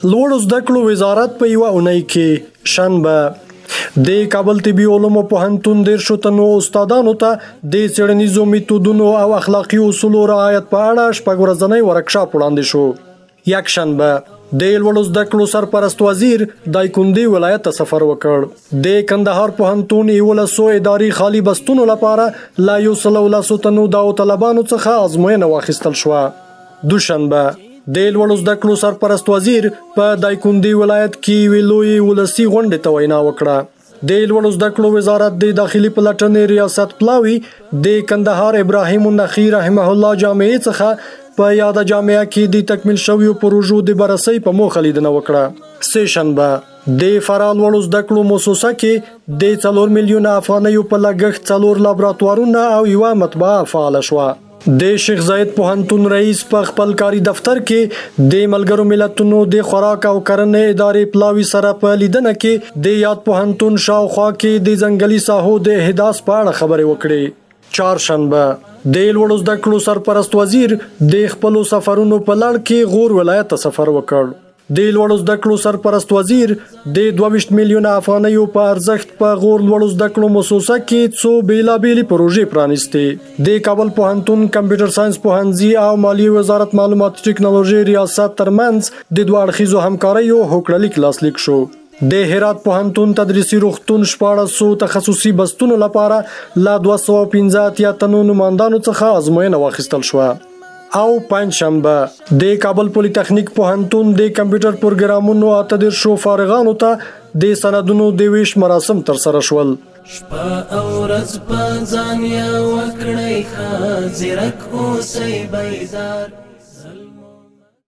لوړو زده کړو وزارت په یوه اونۍ کې شنبه د کابل طبي علومو پوهنتون 10 تنو استادانو ته د څېړنیزو میتودونو او اخلاقي اصولو رعایت په اړه شپږ ورځنی ورکشاپ وړاندې شو. یکشنبه د لوړو زده کړو سرپرست وزیر دایکنډي ولایت ته سفر وکړ. د کندهار پوهنتون 1100 اداري خالي بستونو لپاره لا 113 تنو داوطلبانو څخه ازموینه واخیستل شوه. دوشنبه د لوړو زده کړو سرپرست وزیر په دایکنډي ولایت کې وی لوی ولسی غونډې ته وینا وکړه. د لوړو زده کړو وزارت د داخلي پلټنې ریاست پلاوي د کندهار ابراهیم النخی رحمه الله جامعې څخه په یاده جامعه کې د تکمیل شویو پروژو د بررسۍ په موخه لیدنه وکړه. سهشنبه د فراه لوړو زده کړو مؤسسه کې د 4 میلیونه افغانیو په لګښت 4 لابراتوارونه او یوه مطبعه فعال شوه. د شیخ زاید پوهنتون رئیس په خپل کاري دفتر کې د ملګرو ملتونو د خوراک او کرنې ادارې پلاوي سره په لیدنه کې د یاد پوهنتون شاوخوا کې د ځنګلي ساحو د احداث په اړه خبرې وکړې. چهارشنبه د لوړو زده کړو سرپرست وزیر د خپلو سفرونو په لړ کې غور ولایت ته سفر وکړ. د لوړو زده کړو سرپرست وزیر د 22 میلیونه افغانیو په ارزښت په غور لوړو زده کړو مؤسسه کې څو بیلابېلې پروژې پرانیستې. د کابل پوهنتون کمپیوټر ساينس پوهنځي او مالیې وزارت معلوماتي ټکنالوژي ریاست ترمنځ د دوه اړخیزو همکاریو هوکړلیک لاسلیک شو. د هرات پوهنتون تدریسي روغتون 1400 تخصصي بستونو لپاره لا 215 تنو نمائندانو څخه ازموینه واخیستل شوه. او پنځشنبه د کابل پولی تخنیک پوهنتون د کمپیوټر پروګرامونو 18 فارغانو ته د سندونو د ویش مراسم تر سره شول. شپه او ورځ په ځان یې وکړئ ښه زیرک اوسئ بیدار